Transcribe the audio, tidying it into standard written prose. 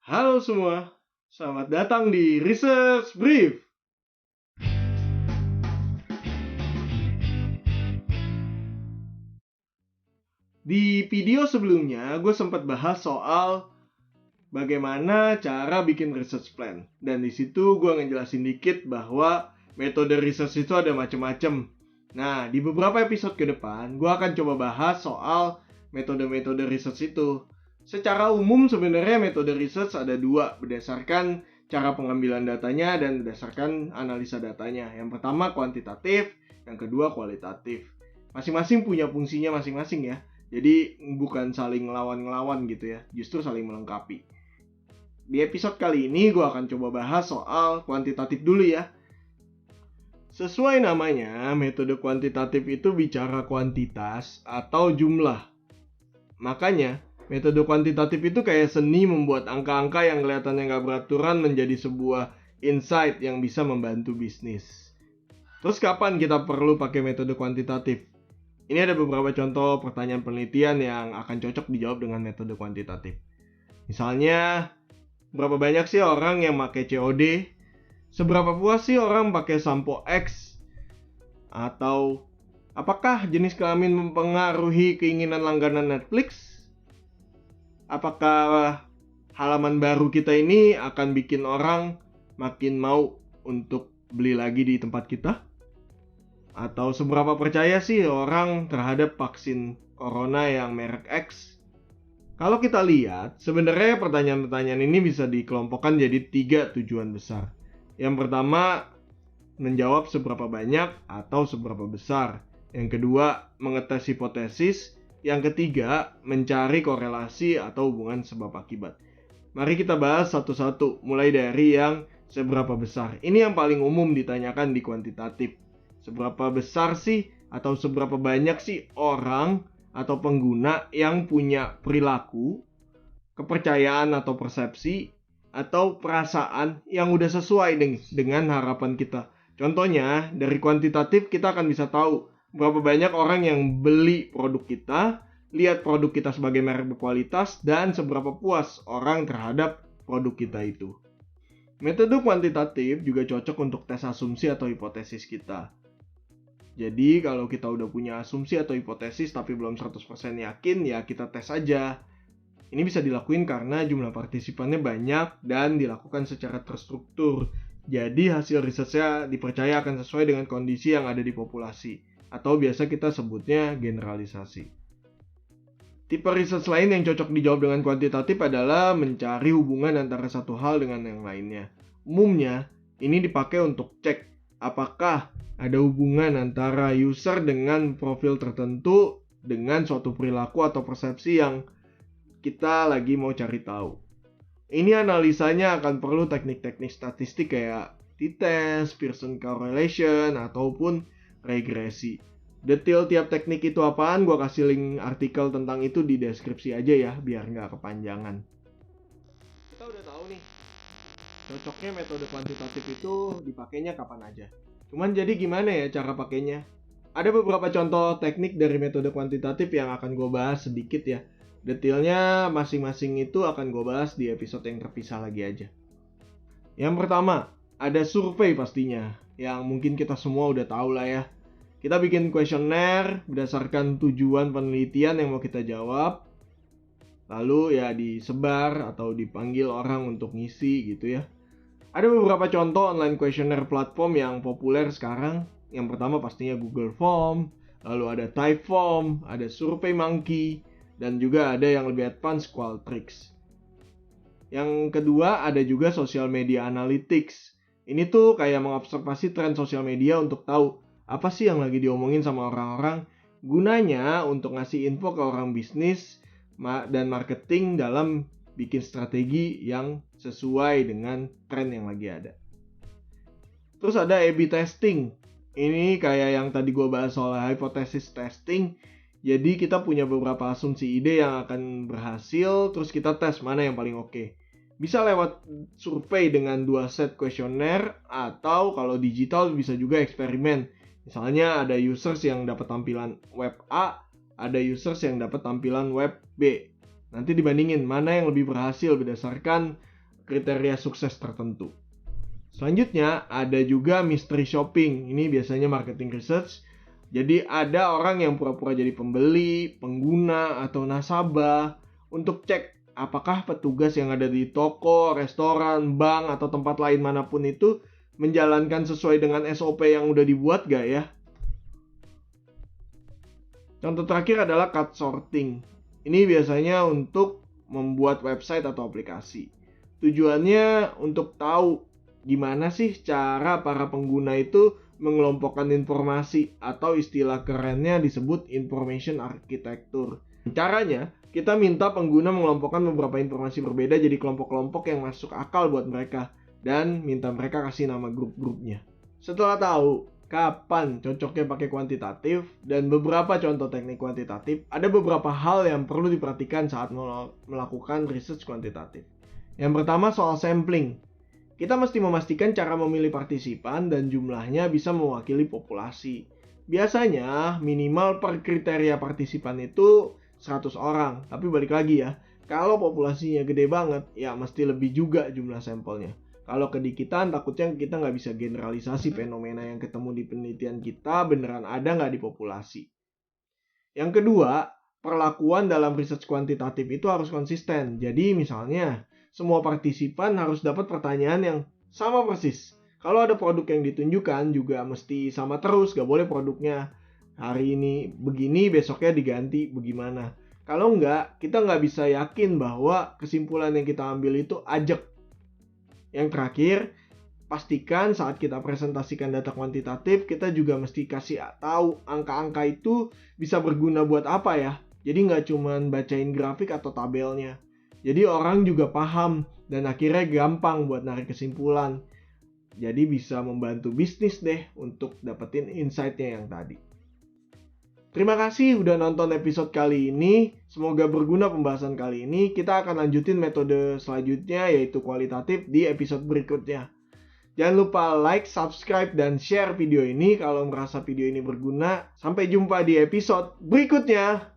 Halo semua, selamat datang di Research Brief. Di video sebelumnya, gue sempat bahas soal bagaimana cara bikin research plan. Dan di situ gue ngejelasin dikit bahwa metode research itu ada macam-macam. Nah, di beberapa episode ke depan, gue akan coba bahas soal metode-metode research itu. Secara umum sebenarnya metode research ada dua, berdasarkan cara pengambilan datanya dan berdasarkan analisa datanya. Yang pertama kuantitatif, yang kedua kualitatif. Masing-masing punya fungsinya masing-masing ya. Jadi bukan saling ngelawan-ngelawan gitu ya, justru saling melengkapi. Di episode kali ini gue akan coba bahas soal kuantitatif dulu ya. Sesuai namanya, metode kuantitatif itu bicara kuantitas atau jumlah. Makanya, metode kuantitatif itu kayak seni membuat angka-angka yang kelihatannya nggak beraturan menjadi sebuah insight yang bisa membantu bisnis. Terus kapan kita perlu pakai metode kuantitatif? Ini ada beberapa contoh pertanyaan penelitian yang akan cocok dijawab dengan metode kuantitatif. Misalnya, berapa banyak sih orang yang pakai COD? Seberapa puas sih orang pakai sampo X? Atau, apakah jenis kelamin mempengaruhi keinginan langganan Netflix? Apakah halaman baru kita ini akan bikin orang makin mau untuk beli lagi di tempat kita? Atau seberapa percaya sih orang terhadap vaksin corona yang merek X? Kalau kita lihat, sebenarnya pertanyaan-pertanyaan ini bisa dikelompokkan jadi 3 tujuan besar. Yang pertama, menjawab seberapa banyak atau seberapa besar. Yang kedua, mengetes hipotesis. Yang ketiga, mencari korelasi atau hubungan sebab akibat. Mari kita bahas satu-satu, mulai dari yang seberapa besar. Ini yang paling umum ditanyakan di kuantitatif. Seberapa besar sih atau seberapa banyak sih orang atau pengguna yang punya perilaku, kepercayaan atau persepsi, atau perasaan yang udah sesuai dengan harapan kita. Contohnya, dari kuantitatif kita akan bisa tahu berapa banyak orang yang beli produk kita, lihat produk kita sebagai merek berkualitas, dan seberapa puas orang terhadap produk kita itu. Metode kuantitatif juga cocok untuk tes asumsi atau hipotesis kita. Jadi kalau kita udah punya asumsi atau hipotesis tapi belum 100% yakin, ya kita tes aja. Ini bisa dilakuin karena jumlah partisipannya banyak dan dilakukan secara terstruktur. Jadi hasil risetnya dipercaya akan sesuai dengan kondisi yang ada di populasi. Atau biasa kita sebutnya generalisasi. Tipe riset lain yang cocok dijawab dengan kuantitatif adalah mencari hubungan antara satu hal dengan yang lainnya. Umumnya, ini dipakai untuk cek apakah ada hubungan antara user dengan profil tertentu dengan suatu perilaku atau persepsi yang kita lagi mau cari tahu. Ini analisanya akan perlu teknik-teknik statistik kayak t-test, Pearson correlation, ataupun regresi. Detail tiap teknik itu apaan, gue kasih link artikel tentang itu di deskripsi aja ya, biar nggak kepanjangan. Kita udah tahu nih, cocoknya metode kuantitatif itu dipakainya kapan aja. Cuman jadi gimana ya cara pakainya? Ada beberapa contoh teknik dari metode kuantitatif yang akan gue bahas sedikit ya. Detailnya masing-masing itu akan gue bahas di episode yang terpisah lagi aja. Yang pertama, ada survei pastinya. Yang mungkin kita semua udah tahu lah ya. Kita bikin kuesioner berdasarkan tujuan penelitian yang mau kita jawab. Lalu ya disebar atau dipanggil orang untuk ngisi gitu ya. Ada beberapa contoh online questionnaire platform yang populer sekarang. Yang pertama pastinya Google Form, lalu ada Typeform, ada SurveyMonkey, dan juga ada yang lebih advance Qualtrics. Yang kedua ada juga social media analytics. Ini tuh kayak mengobservasi tren sosial media untuk tahu apa sih yang lagi diomongin sama orang-orang. Gunanya untuk ngasih info ke orang bisnis dan marketing dalam bikin strategi yang sesuai dengan tren yang lagi ada. Terus ada A/B testing. Ini kayak yang tadi gue bahas soal hypothesis testing. Jadi kita punya beberapa asumsi ide yang akan berhasil, terus kita tes mana yang paling oke. Bisa lewat survei dengan 2 set kuesioner, atau kalau digital bisa juga eksperimen. Misalnya ada users yang dapat tampilan web A, ada users yang dapat tampilan web B. Nanti dibandingin mana yang lebih berhasil berdasarkan kriteria sukses tertentu. Selanjutnya ada juga mystery shopping. Ini biasanya marketing research. Jadi ada orang yang pura-pura jadi pembeli, pengguna, atau nasabah untuk cek apakah petugas yang ada di toko, restoran, bank, atau tempat lain manapun itu menjalankan sesuai dengan SOP yang udah dibuat gak ya? Contoh terakhir adalah cut sorting. Ini biasanya untuk membuat website atau aplikasi. Tujuannya untuk tahu gimana sih cara para pengguna itu mengelompokkan informasi, atau istilah kerennya disebut information architecture. Caranya, kita minta pengguna mengelompokkan beberapa informasi berbeda jadi kelompok-kelompok yang masuk akal buat mereka, dan minta mereka kasih nama grup-grupnya. Setelah tahu kapan cocoknya pakai kuantitatif dan beberapa contoh teknik kuantitatif, ada beberapa hal yang perlu diperhatikan saat melakukan research kuantitatif. Yang pertama soal sampling. Kita mesti memastikan cara memilih partisipan dan jumlahnya bisa mewakili populasi. Biasanya minimal per kriteria partisipan itu 100 orang. Tapi balik lagi ya, kalau populasinya gede banget, ya mesti lebih juga jumlah sampelnya. Kalau kedikitan, takutnya kita nggak bisa generalisasi fenomena yang ketemu di penelitian kita beneran ada nggak di populasi. Yang kedua, perlakuan dalam research kuantitatif itu harus konsisten. Jadi misalnya, semua partisipan harus dapat pertanyaan yang sama persis. Kalau ada produk yang ditunjukkan juga mesti sama terus, nggak boleh produknya hari ini begini, besoknya diganti bagaimana. Kalau nggak, kita nggak bisa yakin bahwa kesimpulan yang kita ambil itu ajak. Yang terakhir, pastikan saat kita presentasikan data kuantitatif, kita juga mesti kasih tahu angka-angka itu bisa berguna buat apa ya. Jadi nggak cuma bacain grafik atau tabelnya. Jadi orang juga paham dan akhirnya gampang buat narik kesimpulan. Jadi bisa membantu bisnis deh untuk dapetin insight-nya yang tadi. Terima kasih udah nonton episode kali ini. Semoga berguna pembahasan kali ini. Kita akan lanjutin metode selanjutnya yaitu kualitatif di episode berikutnya. Jangan lupa like, subscribe, dan share video ini kalau merasa video ini berguna. Sampai jumpa di episode berikutnya.